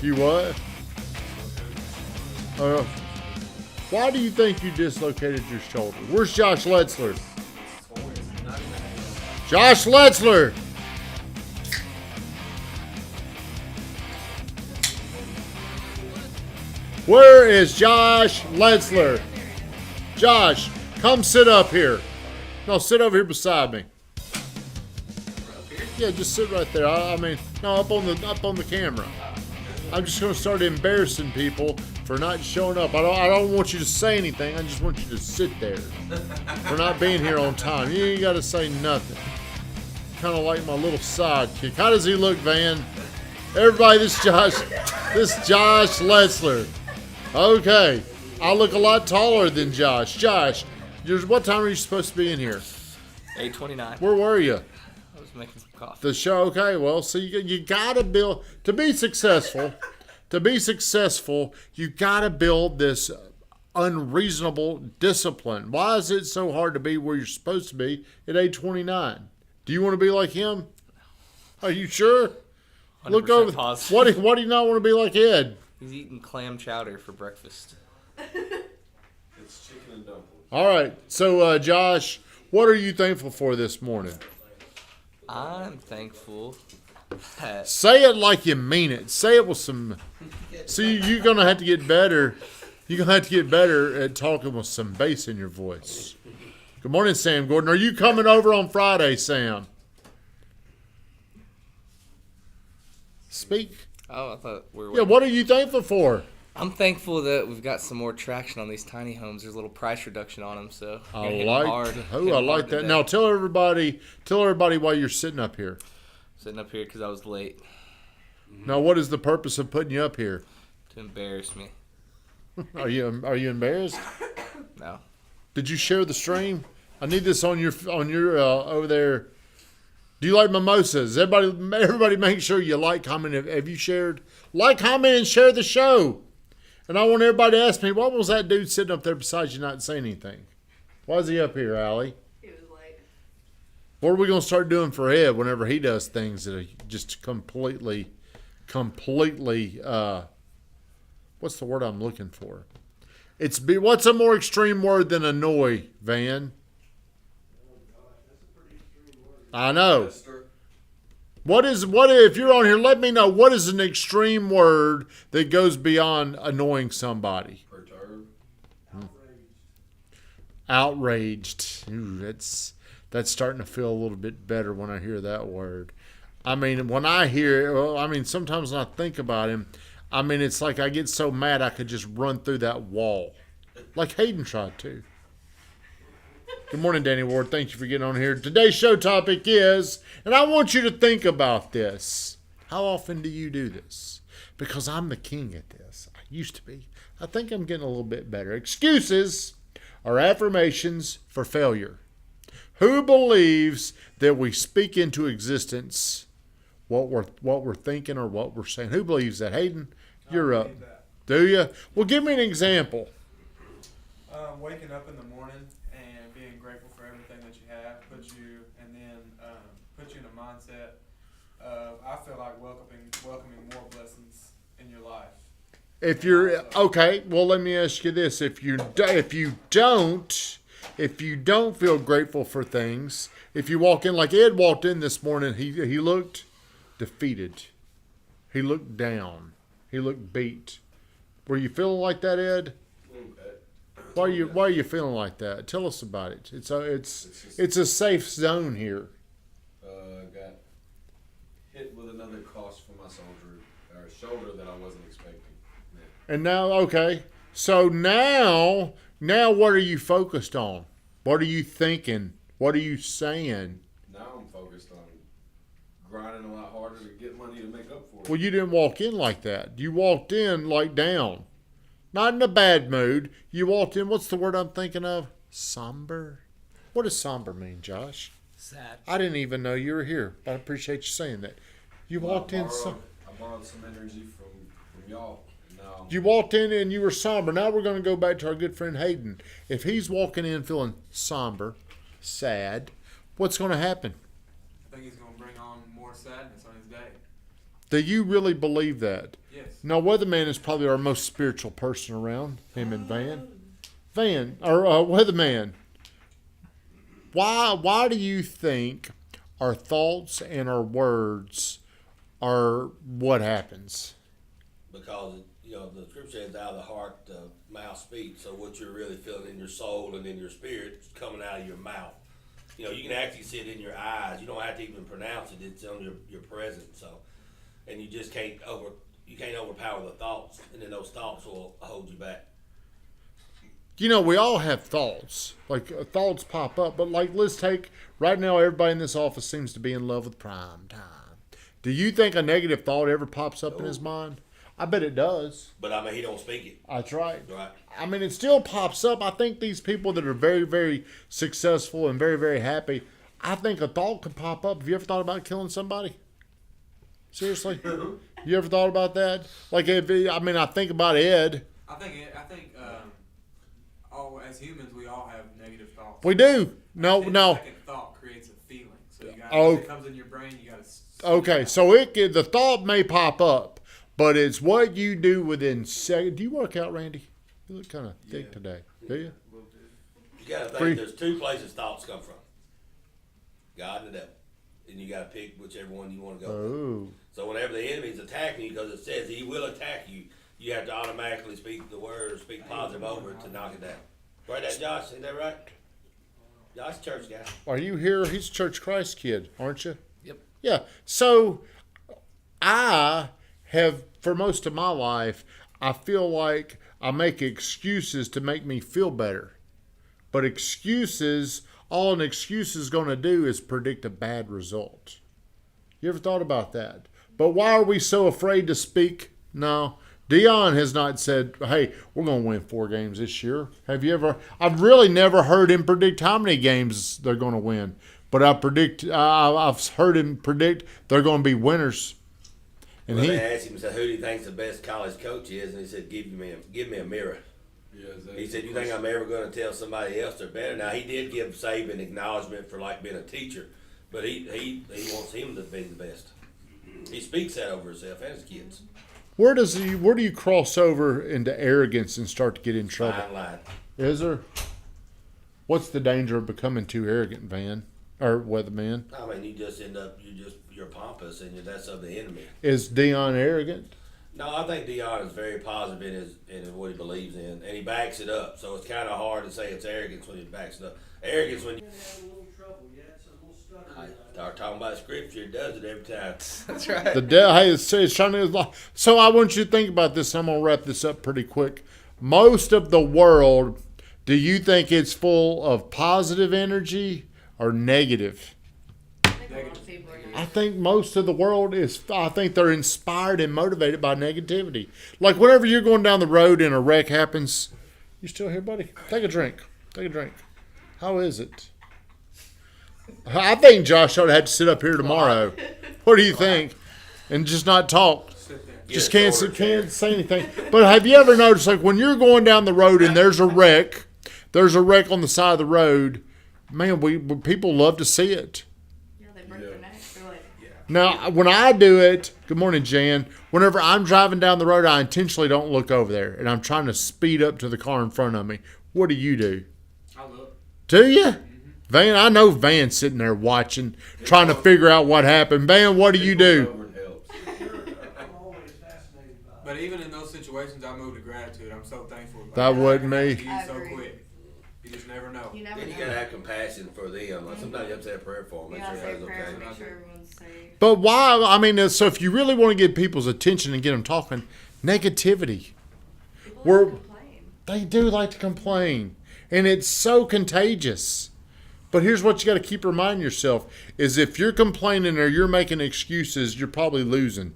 You what? Why do you think you dislocated your shoulder? Where's Josh Letzler? Josh Letzler! Where is Josh Letzler? Josh, come sit up here. No, sit over here beside me. Yeah, just sit right there. I mean, no, up on the camera. I'm just gonna start embarrassing people for not showing up. I don't want you to say anything. I just want you to sit there for not being here on time. You ain't gotta say nothing. Kind of like my little sidekick. How does he look, Van? Everybody, this is Josh Letzler. Okay, I look a lot taller than Josh. Josh, what time are you supposed to be in here? 8:29. Where were you? I was making some coffee. The show. Okay, well, so you gotta build to be successful. To be successful, you gotta build this unreasonable discipline. Why is it so hard to be where you're supposed to be at 8:29? Do you want to be like him? Are you sure? Look over. Why do you not want to be like Ed? He's eating clam chowder for breakfast. It's chicken and dumplings. All right. So, Josh, what are you thankful for this morning? I'm thankful that... Say it like you mean it. Say it with some... See, you're going to have to get better. You're going to have to get better at talking with some bass in your voice. Good morning, Sam Gordon. Are you coming over on Friday, Sam? Speak. Oh, I thought we were... Yeah, what are you thankful for? I'm thankful that we've got some more traction on these tiny homes. There's a little price reduction on them, so I like that. Now tell everybody why you're sitting up here. Sitting up here because I was late. Now, what is the purpose of putting you up here? To embarrass me. Are you embarrassed? No. Did you share the stream? I need this on your over there. Do you like mimosas? Everybody, make sure you like, comment. Have you shared? Like, comment, and share the show. And I want everybody to ask me, what was that dude sitting up there beside you not saying anything? Why is he up here, Allie? He was late. What are we going to start doing for Ed whenever he does things that are just completely, what's the word I'm looking for? What's a more extreme word than annoy, Van? I know. What if you're on here, let me know, what is an extreme word that goes beyond annoying somebody? Perturbed. Outraged. Ooh, that's starting to feel a little bit better when I hear that word. I mean, when I hear it, sometimes when I think about him, it's like I get so mad I could just run through that wall. Like Hayden tried to. Good morning, Danny Ward. Thank you for getting on here. Today's show topic is, and I want you to think about this. How often do you do this? Because I'm the king at this. I used to be. I think I'm getting a little bit better. Excuses are affirmations for failure. Who believes that we speak into existence what we're thinking or what we're saying? Who believes that? Hayden, you're up. Do you? Well, give me an example. Waking up in the morning and being grateful for everything that you have puts you in a mindset of, I feel like welcoming more blessings in your life. If you're okay, well, let me ask you this: if you don't feel grateful for things, if you walk in like Ed walked in this morning, he looked defeated, he looked down, he looked beat. Were you feeling like that, Ed? Why are you feeling like that? Tell us about it. It's a safe zone here. Got hit with another cost for my shoulder that I wasn't expecting. Yeah. And now, okay, so now what are you focused on? What are you thinking? What are you saying? Now I'm focused on grinding a lot harder to get money to make up for it. Well, you didn't walk in like that. You walked in like down. Not in a bad mood. You walked in, what's the word I'm thinking of? Somber? What does somber mean, Josh? Sad. I didn't even know you were here, but I appreciate you saying that. You walked in. I borrowed some energy from y'all. Now You walked in and you were somber. Now we're going to go back to our good friend Hayden. If he's walking in feeling somber, sad, what's going to happen? I think he's going to bring on more sadness on his day. Do you really believe that? Yes. Now, Weatherman is probably our most spiritual person around, him and Van. Weatherman, why do you think our thoughts and our words are what happens? Because the scripture says, out of the heart the mouth speaks. So what you're really feeling in your soul and in your spirit is coming out of your mouth. You can actually see it in your eyes. You don't have to even pronounce it. It's on your presence. So, and you just can't overpower the thoughts, and then those thoughts will hold you back. We all have thoughts. Thoughts pop up. But, let's take, right now, everybody in this office seems to be in love with prime time. Do you think a negative thought ever pops up in his mind? I bet it does. But, he don't speak it. That's right. Right. It still pops up. I think these people that are very, very successful and very, very happy, I think a thought could pop up. Have you ever thought about killing somebody? Seriously? You ever thought about that? I think about Ed. I think all as humans we all have negative thoughts. We do. The second thought creates a feeling. So it comes in your brain. You got to. Okay, so the thought may pop up, but it's what you do within seconds. Do you work out, Randy? You look kind of thick today. Do you? You got to think there's two places thoughts come from: God and the devil, and you got to pick whichever one you want to go with. So whenever the enemy's attacking you, because it says he will attack you, you have to automatically speak the word or speak positive over it to knock it down. Right, that Josh? Isn't that right? Josh, church guy. Are you here? He's a Church Christ kid, aren't you? Yep. Yeah. So I have, for most of my life, I feel like I make excuses to make me feel better. But all an excuse is going to do is predict a bad result. You ever thought about that? But why are we so afraid to speak? No. Dion has not said, hey, we're going to win 4 games this year. Have you ever? I've really never heard him predict how many games they're going to win. But I've heard him predict they're going to be winners. And they asked him, said, who do you think's the best college coach is? And he said, give me a mirror. Yeah, he said, you think I'm ever going to tell somebody else they're better? Now, he did give Saban acknowledgement for being a teacher, but he wants him to be the best. He speaks that over himself and his kids. Where do you cross over into arrogance and start to get in trouble? Fine line. Is there? What's the danger of becoming too arrogant, Van? Or Weatherman? You just end up, you're pompous, and that's of the enemy. Is Dion arrogant? No, I think Dion is very positive in what he believes in, and he backs it up. So it's kind of hard to say it's arrogance when he backs it up. Arrogance when you start talking about scripture, it does it every time. That's right. The devil is trying to. So I want you to think about this. I'm going to wrap this up pretty quick. Most of the world, do you think it's full of positive energy or negative? I think most of the world I think they're inspired and motivated by negativity. Whenever you're going down the road and a wreck happens, you still here, buddy? Take a drink. How is it? I think Josh ought to have to sit up here tomorrow. What do you think? And just not talk. Just can't say anything. But have you ever noticed, when you're going down the road and there's a wreck on the side of the road, man, people love to see it. They break their necks. They're like, Now, when I do it, good morning, Jan. Whenever I'm driving down the road, I intentionally don't look over there, and I'm trying to speed up to the car in front of me. What do you do? I look. Do you? Van, I know Van's sitting there watching, trying to figure out what happened. Van, what do you do? But even in those situations, I move to gratitude. I'm so thankful. That wasn't me. He's so quick. You just never know. you never Then you know. gotta have compassion for them. Sometimes you have to say a prayer for them. You Make gotta sure say everybody's prayer, okay. make sure everyone's safe. But why? So if you really want to get people's attention and get them talking, negativity. People We're- like to complain. They do like to complain, and it's so contagious. But here's what you got to keep reminding yourself, is if you're complaining or you're making excuses, you're probably losing.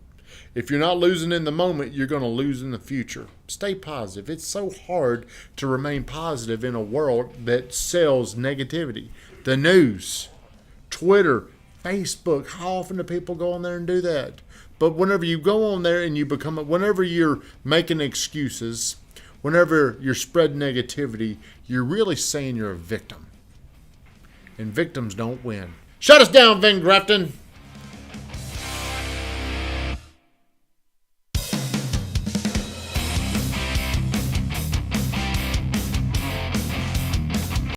If you're not losing in the moment, you're going to lose in the future. Stay positive. It's so hard to remain positive in a world that sells negativity. The news, Twitter, Facebook, how often do people go on there and do that? But whenever you go on there and whenever you're making excuses, whenever you're spreading negativity, you're really saying you're a victim. And victims don't win. Shut us down, Van Grafton.